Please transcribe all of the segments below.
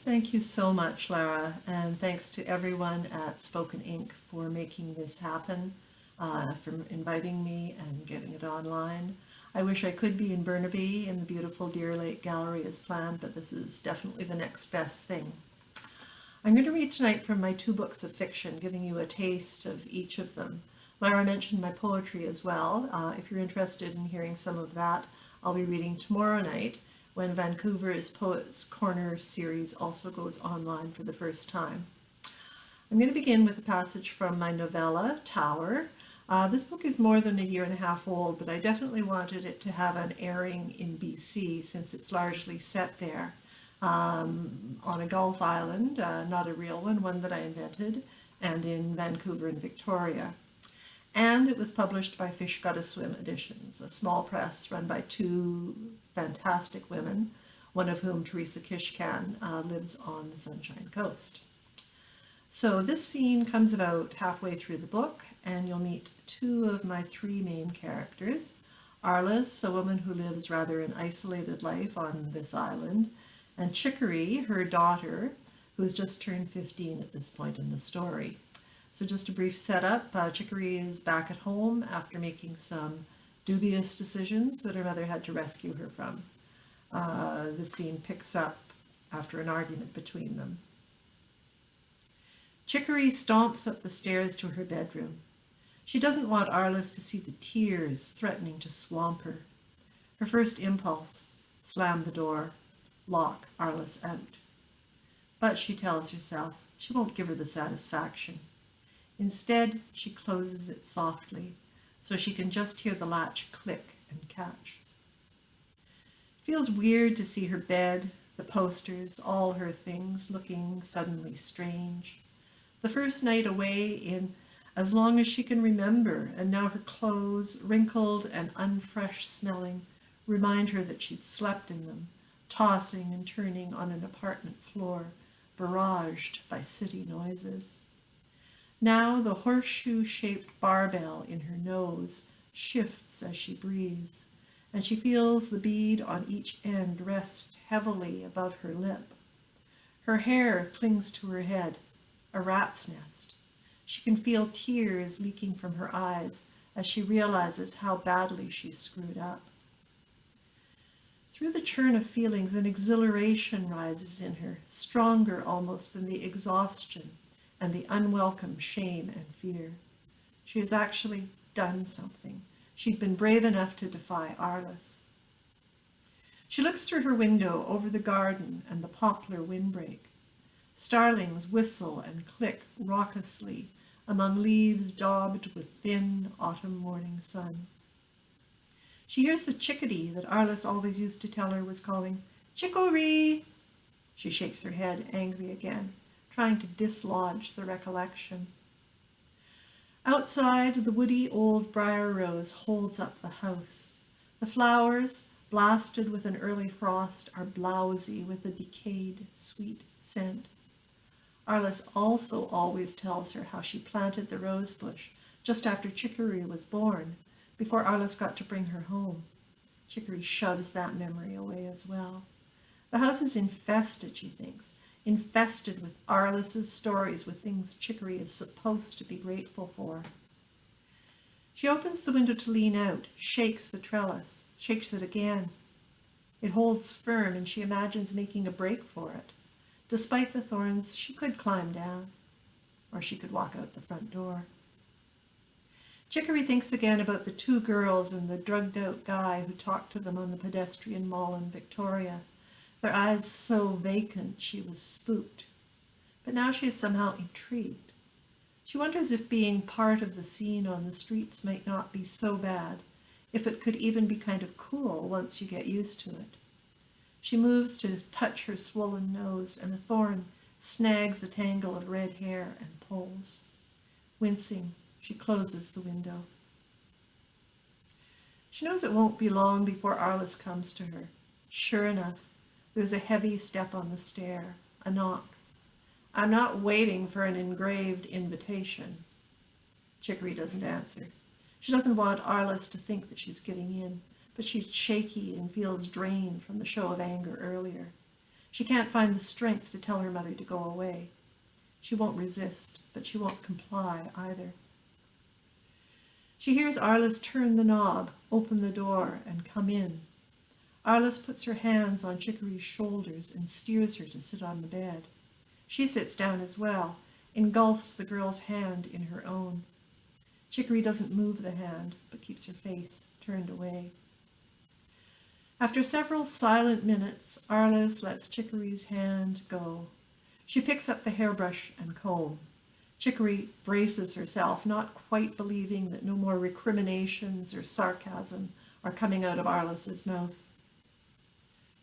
Thank you so much, Lara, and thanks to everyone at Spoken Ink for making this happen, for inviting me and getting it online. I wish I could be in Burnaby in the beautiful Deer Lake Gallery as planned, but this is definitely the next best thing. I'm going to read tonight from my two books of fiction, giving you a taste of each of them. Lara mentioned my poetry as well. If you're interested in hearing some of that, I'll be reading tomorrow night when Vancouver's Poets Corner series also goes online for the first time. I'm going to begin with a passage from my novella, Tower. This book is more than a year and a half old, but I definitely wanted it to have an airing in BC since it's largely set there, on a Gulf island, not a real one that I invented, and in Vancouver and Victoria. And it was published by Fish Gotta Swim Editions, a small press run by two fantastic women, one of whom, Teresa Kishkan, lives on the Sunshine Coast. So this scene comes about halfway through the book, and you'll meet two of my three main characters. Arliss, a woman who lives rather an isolated life on this island, and Chicory, her daughter, who's just turned 15 at this point in the story. So just a brief setup. Chicory is back at home after making some dubious decisions that her mother had to rescue her from. The scene picks up after an argument between them. Chicory stomps up the stairs to her bedroom. She doesn't want Arliss to see the tears threatening to swamp her. Her first impulse, slam the door, lock Arliss out. But she tells herself she won't give her the satisfaction. Instead, she closes it softly, so she can just hear the latch click and catch. It feels weird to see her bed, the posters, all her things looking suddenly strange. The first night away in as long as she can remember, and now her clothes, wrinkled and unfresh smelling, remind her that she'd slept in them, tossing and turning on an apartment floor, barraged by city noises. Now the horseshoe-shaped barbell in her nose shifts as she breathes, and she feels the bead on each end rest heavily above her lip. Her hair clings to her head, a rat's nest. She can feel tears leaking from her eyes as she realizes how badly she's screwed up. Through the churn of feelings, an exhilaration rises in her, stronger almost than the exhaustion and the unwelcome shame and fear. She has actually done something. She'd been brave enough to defy Arliss. She looks through her window over the garden and the poplar windbreak. Starlings whistle and click raucously among leaves daubed with thin autumn morning sun. She hears the chickadee that Arliss always used to tell her was calling, "Chicory!" She shakes her head, angry again, trying to dislodge the recollection. Outside, the woody old briar rose holds up the house. The flowers, blasted with an early frost, are blousy with a decayed, sweet scent. Arliss also always tells her how she planted the rose bush just after Chicory was born, before Arliss got to bring her home. Chicory shoves that memory away as well. The house is infested, she thinks, infested with Arliss's stories, with things Chicory is supposed to be grateful for. She opens the window to lean out, shakes the trellis, shakes it again. It holds firm, and she imagines making a break for it. Despite the thorns, she could climb down, or she could walk out the front door. Chicory thinks again about the two girls and the drugged-out guy who talked to them on the pedestrian mall in Victoria. Their eyes so vacant she was spooked. But now she is somehow intrigued. She wonders if being part of the scene on the streets might not be so bad, if it could even be kind of cool once you get used to it. She moves to touch her swollen nose, and a thorn snags a tangle of red hair and pulls. Wincing, she closes the window. She knows it won't be long before Arliss comes to her. Sure enough, there's a heavy step on the stair, a knock. I'm not waiting for an engraved invitation. Chicory doesn't answer. She doesn't want Arliss to think that she's giving in, but she's shaky and feels drained from the show of anger earlier. She can't find the strength to tell her mother to go away. She won't resist, but she won't comply either. She hears Arliss turn the knob, open the door, and come in. Arliss puts her hands on Chicory's shoulders and steers her to sit on the bed. She sits down as well, engulfs the girl's hand in her own. Chicory doesn't move the hand, but keeps her face turned away. After several silent minutes, Arliss lets Chicory's hand go. She picks up the hairbrush and comb. Chicory braces herself, not quite believing that no more recriminations or sarcasm are coming out of Arliss's mouth.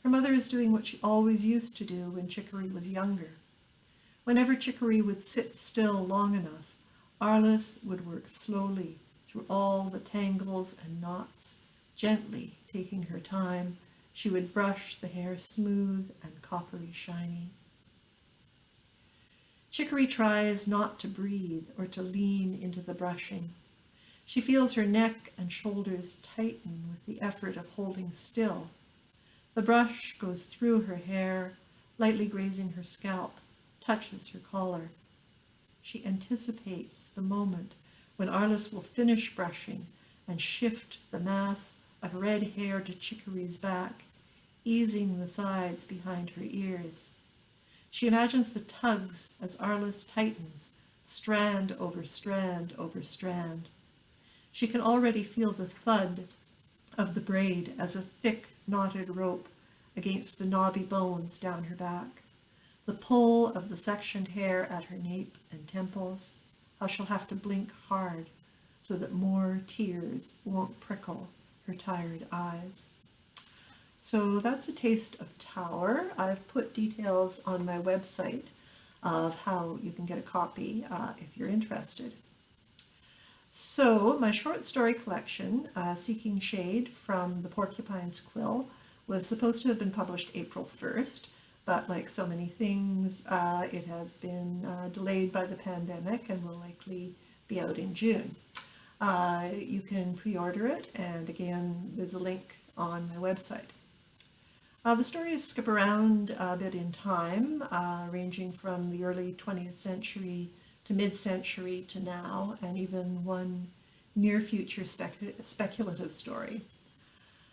Her mother is doing what she always used to do when Chicory was younger. Whenever Chicory would sit still long enough, Arliss would work slowly through all the tangles and knots, gently taking her time. She would brush the hair smooth and coppery shiny. Chicory tries not to breathe or to lean into the brushing. She feels her neck and shoulders tighten with the effort of holding still. The brush goes through her hair, lightly grazing her scalp, touches her collar. She anticipates the moment when Arliss will finish brushing and shift the mass of red hair to Chicory's back, easing the sides behind her ears. She imagines the tugs as Arliss tightens, strand over strand over strand. She can already feel the thud of the braid as a thick, knotted rope against the knobby bones down her back. The pull of the sectioned hair at her nape and temples, how she'll have to blink hard so that more tears won't prickle her tired eyes. So that's a taste of Tower. I've put details on my website of how you can get a copy if you're interested. So my short story collection, Seeking Shade from the Porcupine's Quill, was supposed to have been published April 1st, but like so many things, it has been delayed by the pandemic and will likely be out in June. You can pre-order it, and again, there's a link on my website. The stories skip around a bit in time, ranging from the early 20th century to mid-century to now, and even one near-future speculative story.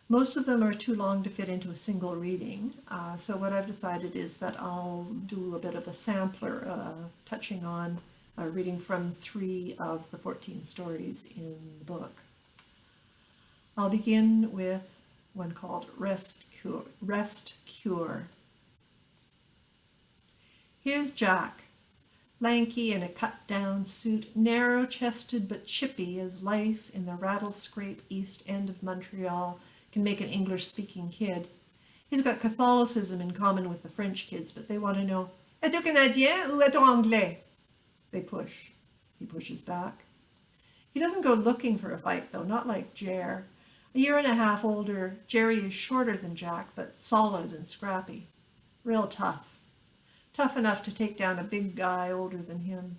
Most of them are too long to fit into a single reading, so what I've decided is that I'll do a bit of a sampler, touching on reading from 3 of the 14 stories in the book. I'll begin with one called Rest Cure. Here's Jack, lanky in a cut-down suit, narrow-chested but chippy as life in the rattle-scrape East End of Montreal can make an English-speaking kid. He's got Catholicism in common with the French kids, but they want to know, "Es-tu Canadien ou es-tu Anglais?" They push. He pushes back. He doesn't go looking for a fight, though, not like Jer. A year and a half older, Jerry is shorter than Jack, but solid and scrappy. Real tough. Tough enough to take down a big guy older than him.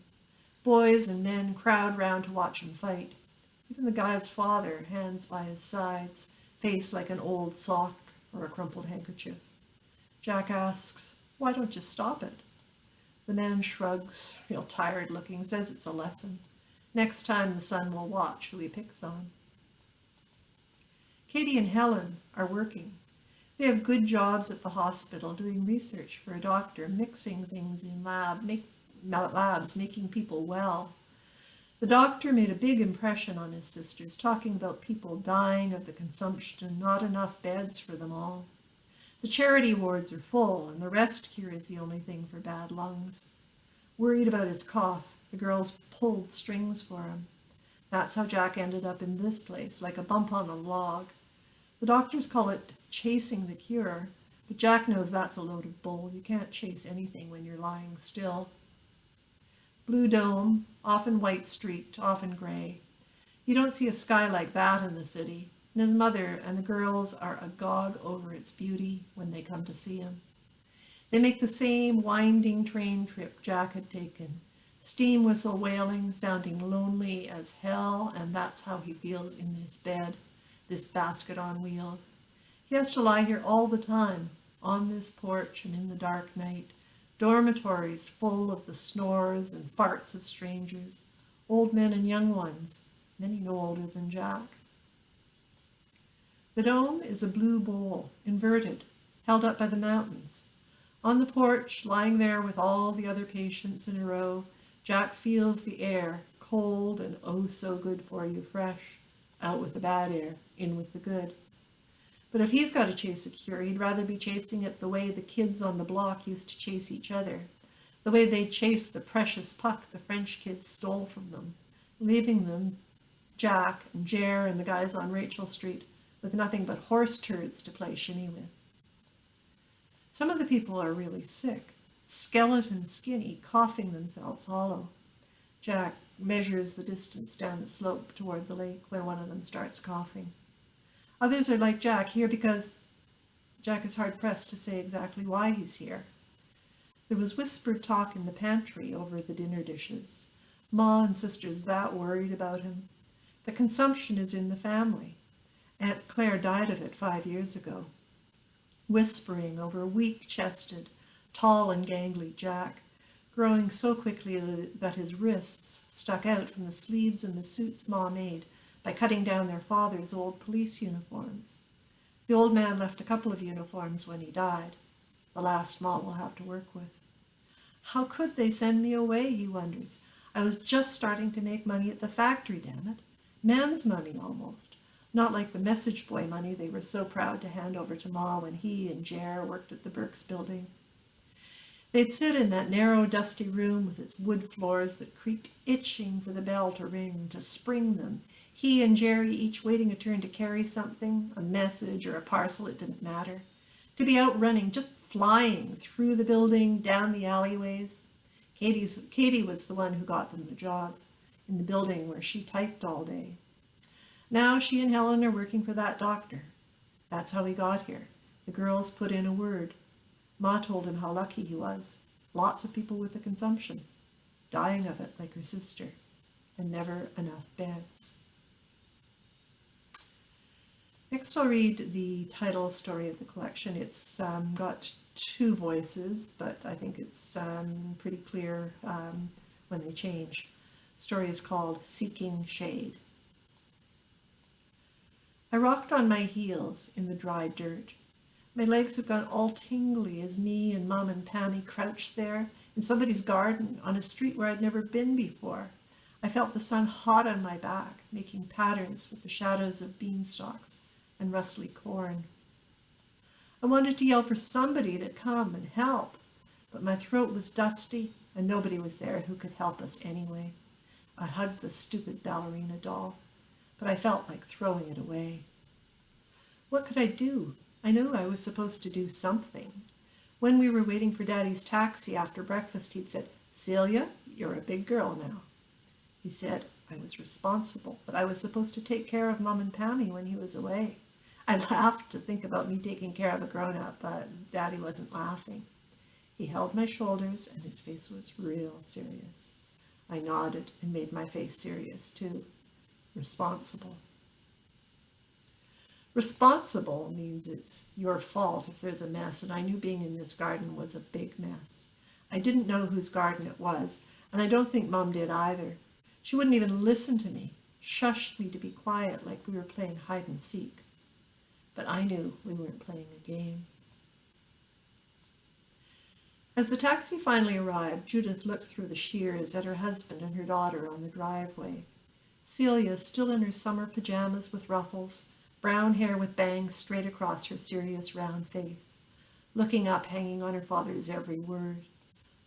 Boys and men crowd round to watch him fight. Even the guy's father, hands by his sides, face like an old sock or a crumpled handkerchief. Jack asks, "Why don't you stop it?" The man shrugs, real tired looking, says it's a lesson. Next time the son will watch who he picks on. Katie and Helen are working. They have good jobs at the hospital doing research for a doctor, mixing things in labs, making people well. The doctor made a big impression on his sisters, talking about people dying of the consumption and not enough beds for them all. The charity wards are full, and the rest cure is the only thing for bad lungs. Worried about his cough, the girls pulled strings for him. That's how Jack ended up in this place, like a bump on a log. The doctors call it chasing the cure, but Jack knows that's a load of bull. You can't chase anything when you're lying still. Blue dome, often white-streaked, often gray. You don't see a sky like that in the city, and his mother and the girls are agog over its beauty when they come to see him. They make the same winding train trip Jack had taken, steam whistle wailing, sounding lonely as hell, and that's how he feels in this bed, this basket on wheels. He has to lie here all the time, on this porch and in the dark night, dormitories full of the snores and farts of strangers, old men and young ones, many no older than Jack. The dome is a blue bowl, inverted, held up by the mountains. On the porch, lying there with all the other patients in a row, Jack feels the air, cold and oh so good for you, fresh. Out with the bad air, in with the good. But if he's got to chase a cure, he'd rather be chasing it the way the kids on the block used to chase each other, the way they chased the precious puck the French kids stole from them, leaving them, Jack and Jer and the guys on Rachel Street, with nothing but horse turds to play shinny with. Some of the people are really sick, skeleton skinny, coughing themselves hollow. Jack measures the distance down the slope toward the lake when one of them starts coughing. Others are like Jack, here because Jack is hard-pressed to say exactly why he's here. There was whispered talk in the pantry over the dinner dishes. Ma and sister's that worried about him. The consumption is in the family. Aunt Claire died of it 5 years ago. Whispering over weak-chested, tall and gangly Jack, growing so quickly that his wrists stuck out from the sleeves and the suits Ma made by cutting down their father's old police uniforms. The old man left a couple of uniforms when he died, the last Ma will have to work with. How could they send me away, he wonders. I was just starting to make money at the factory, damn it. Men's money, almost. Not like the message boy money they were so proud to hand over to Ma when he and Jer worked at the Burke's building. They'd sit in that narrow, dusty room with its wood floors that creaked, itching for the bell to ring, to spring them. He and Jerry each waiting a turn to carry something, a message or a parcel, it didn't matter. To be out running, just flying through the building, down the alleyways. Katie was the one who got them the jobs, in the building where she typed all day. Now she and Helen are working for that doctor. That's how he got here. The girls put in a word. Ma told him how lucky he was. Lots of people with the consumption, dying of it like her sister, and never enough beds. Next I'll read the title story of the collection. It's got 2 voices, but I think it's pretty clear when they change. The story is called Seeking Shade. I rocked on my heels in the dry dirt. My legs have gone all tingly as me and Mom and Pammy crouched there in somebody's garden on a street where I'd never been before. I felt the sun hot on my back, making patterns with the shadows of beanstalks and rustly corn. I wanted to yell for somebody to come and help, but my throat was dusty and nobody was there who could help us anyway. I hugged the stupid ballerina doll, but I felt like throwing it away. What could I do? I knew I was supposed to do something. When we were waiting for Daddy's taxi after breakfast, he'd said, "Celia, you're a big girl now." He said I was responsible, but I was supposed to take care of Mom and Pammy when he was away. I laughed to think about me taking care of a grown-up, but Daddy wasn't laughing. He held my shoulders, and his face was real serious. I nodded and made my face serious, too. Responsible. Responsible means it's your fault if there's a mess, and I knew being in this garden was a big mess. I didn't know whose garden it was, and I don't think Mom did either. She wouldn't even listen to me, shushed me to be quiet like we were playing hide and seek. But I knew we weren't playing a game. As the taxi finally arrived, Judith looked through the shears at her husband and her daughter on the driveway. Celia, still in her summer pajamas with ruffles, brown hair with bangs straight across her serious round face, looking up, hanging on her father's every word.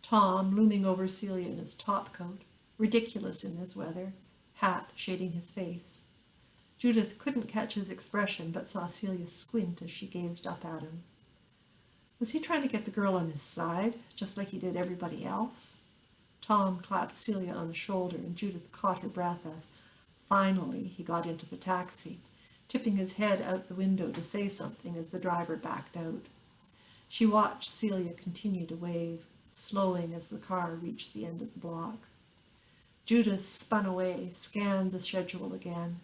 Tom, looming over Celia in his topcoat, ridiculous in this weather, hat shading his face. Judith couldn't catch his expression, but saw Celia squint as she gazed up at him. Was he trying to get the girl on his side, just like he did everybody else? Tom clapped Celia on the shoulder, and Judith caught her breath as, finally, he got into the taxi, tipping his head out the window to say something as the driver backed out. She watched Celia continue to wave, slowing as the car reached the end of the block. Judith spun away, scanned the schedule again.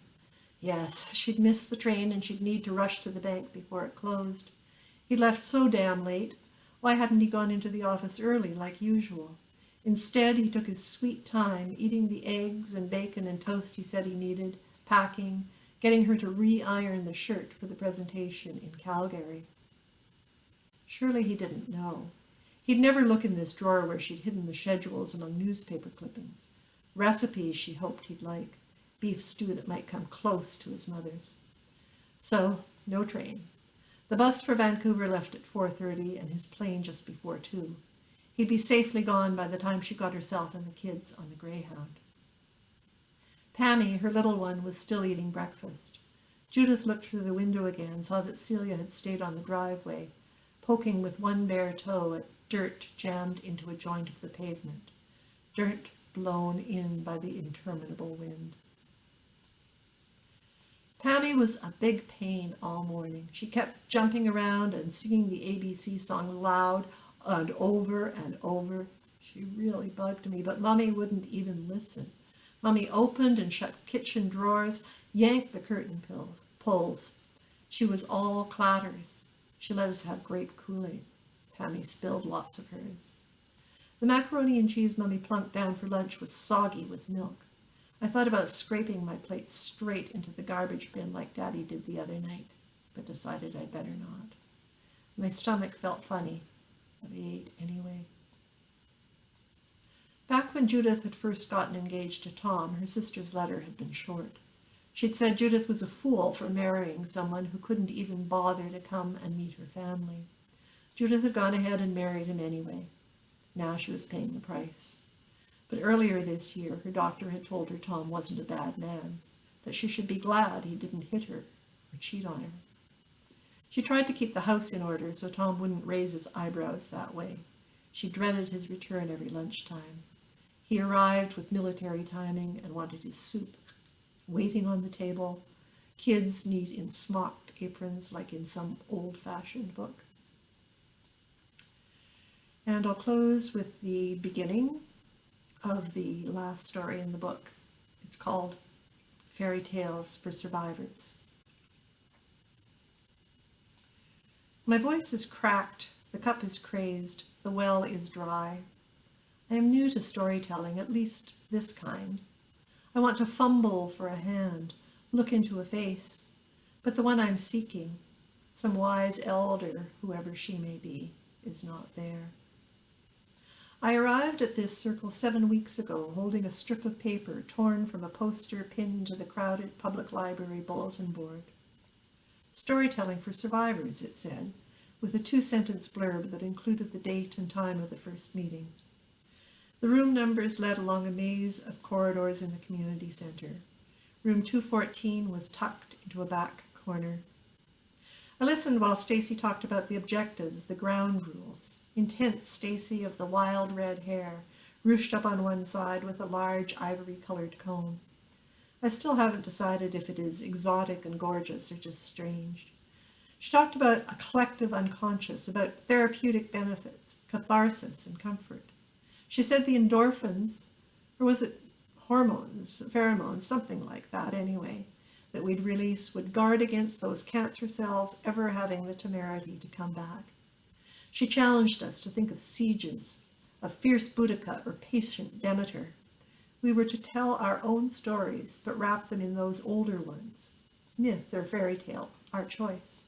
Yes, she'd miss the train and she'd need to rush to the bank before it closed. He'd left so damn late. Why hadn't he gone into the office early like usual? Instead, he took his sweet time, eating the eggs and bacon and toast he said he needed, packing, getting her to re-iron the shirt for the presentation in Calgary. Surely he didn't know. He'd never look in this drawer where she'd hidden the schedules among newspaper clippings. Recipes she hoped he'd like, beef stew that might come close to his mother's. So, no train. The bus for Vancouver left at 4:30 and his plane just before 2. He'd be safely gone by the time she got herself and the kids on the Greyhound. Pammy, her little one, was still eating breakfast. Judith looked through the window again, saw that Celia had stayed on the driveway, poking with one bare toe at dirt jammed into a joint of the pavement, dirt blown in by the interminable wind. Pammy was a big pain all morning. She kept jumping around and singing the ABC song loud and over and over. She really bugged me, but Mummy wouldn't even listen. Mummy opened and shut kitchen drawers, yanked the curtain pulls. She was all clatters. She let us have grape Kool-Aid. Pammy spilled lots of hers. The macaroni and cheese Mummy plunked down for lunch was soggy with milk. I thought about scraping my plate straight into the garbage bin like Daddy did the other night, but decided I'd better not. My stomach felt funny, but I ate anyway. Back when Judith had first gotten engaged to Tom, her sister's letter had been short. She'd said Judith was a fool for marrying someone who couldn't even bother to come and meet her family. Judith had gone ahead and married him anyway. Now she was paying the price. But earlier this year, her doctor had told her Tom wasn't a bad man, that she should be glad he didn't hit her or cheat on her. She tried to keep the house in order so Tom wouldn't raise his eyebrows that way. She dreaded his return every lunchtime. He arrived with military timing and wanted his soup, waiting on the table, kids neat in smocked aprons like in some old-fashioned book. And I'll close with the beginning of the last story in the book. It's called Fairy Tales for Survivors. My voice is cracked, the cup is crazed, the well is dry. I am new to storytelling, at least this kind. I want to fumble for a hand, look into a face, but the one I'm seeking, some wise elder, whoever she may be, is not there. I arrived at this circle 7 weeks ago, holding a strip of paper torn from a poster pinned to the crowded public library bulletin board. Storytelling for Survivors, it said, with a 2-sentence blurb that included the date and time of the first meeting. The room numbers led along a maze of corridors in the community center. Room 214 was tucked into a back corner. I listened while Stacy talked about the objectives, the ground rules. Intense Stacy of the wild red hair, ruched up on one side with a large ivory-colored comb. I still haven't decided if it is exotic and gorgeous or just strange. She talked about a collective unconscious, about therapeutic benefits, catharsis, and comfort. She said the endorphins, or was it hormones, pheromones, something like that anyway, that we'd release would guard against those cancer cells ever having the temerity to come back. She challenged us to think of sieges, of fierce Boudica or patient Demeter. We were to tell our own stories, but wrap them in those older ones. Myth or fairy tale, our choice.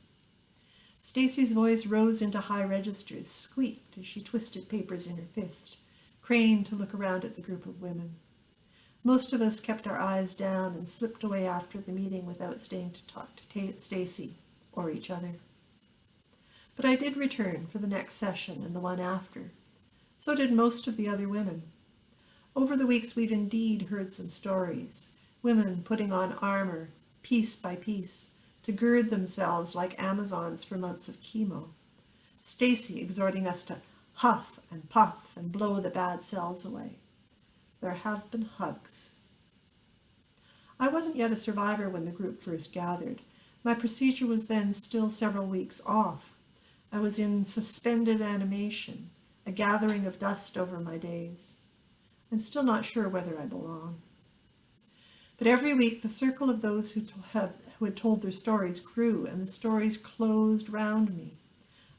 Stacy's voice rose into high registers, squeaked as she twisted papers in her fist, craned to look around at the group of women. Most of us kept our eyes down and slipped away after the meeting without staying to talk to Stacy or each other. But I did return for the next session and the one after. So did most of the other women. Over the weeks, we've indeed heard some stories. Women putting on armor, piece by piece, to gird themselves like Amazons for months of chemo. Stacy exhorting us to huff and puff and blow the bad cells away. There have been hugs. I wasn't yet a survivor when the group first gathered. My procedure was then still several weeks off. I was in suspended animation, a gathering of dust over my days. I'm still not sure whether I belong. But every week the circle of those who had told their stories grew, and the stories closed round me.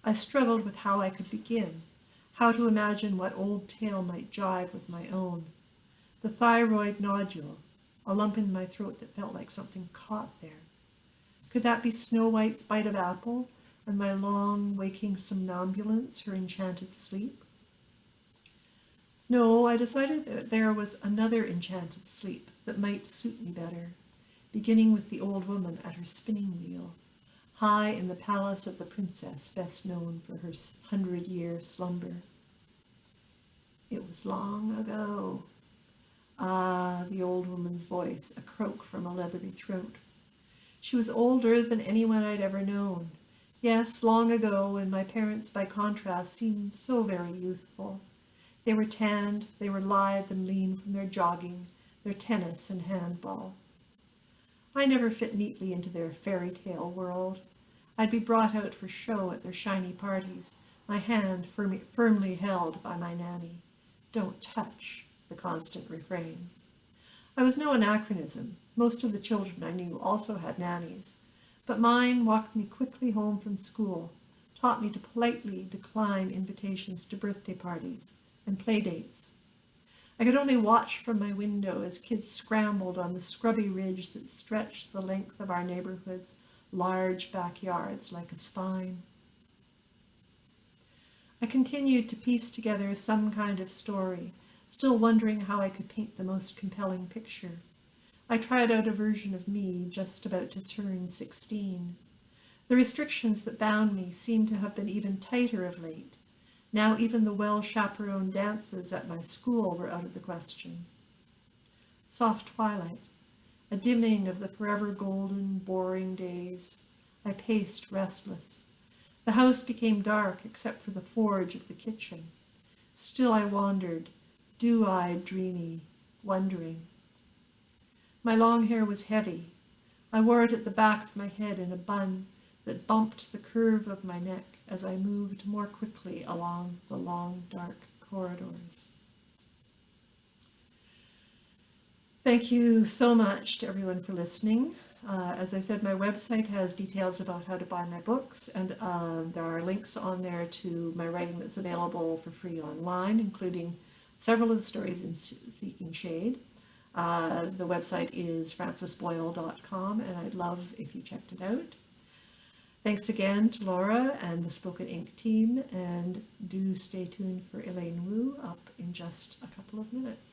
I struggled with how I could begin, how to imagine what old tale might jive with my own. The thyroid nodule, a lump in my throat that felt like something caught there. Could that be Snow White's bite of apple, and my long waking somnambulance her enchanted sleep? No, I decided that there was another enchanted sleep that might suit me better, beginning with the old woman at her spinning wheel, high in the palace of the princess best known for her 100-year slumber. It was long ago. Ah, the old woman's voice, a croak from a leathery throat. She was older than anyone I'd ever known. Yes, long ago, when my parents, by contrast, seemed so very youthful. They were tanned, they were lithe and lean from their jogging, their tennis and handball. I never fit neatly into their fairy tale world. I'd be brought out for show at their shiny parties, my hand firmly held by my nanny. Don't touch, the constant refrain. I was no anachronism. Most of the children I knew also had nannies, but mine walked me quickly home from school, taught me to politely decline invitations to birthday parties and play dates. I could only watch from my window as kids scrambled on the scrubby ridge that stretched the length of our neighborhood's large backyards like a spine. I continued to piece together some kind of story, still wondering how I could paint the most compelling picture. I tried out a version of me just about to turn 16. The restrictions that bound me seemed to have been even tighter of late. Now even the well-chaperoned dances at my school were out of the question. Soft twilight, a dimming of the forever golden, boring days. I paced restless. The house became dark except for the forge of the kitchen. Still I wandered, dew-eyed, dreamy, wondering. My long hair was heavy. I wore it at the back of my head in a bun that bumped the curve of my neck as I moved more quickly along the long, dark corridors. Thank you so much to everyone for listening. As I said, my website has details about how to buy my books, and there are links on there to my writing that's available for free online, including several of the stories in Seeking Shade. The website is francisboyle.com, and I'd love if you checked it out. Thanks again to Laura and the Spoken Ink team, and do stay tuned for Elaine Wu up in just a couple of minutes.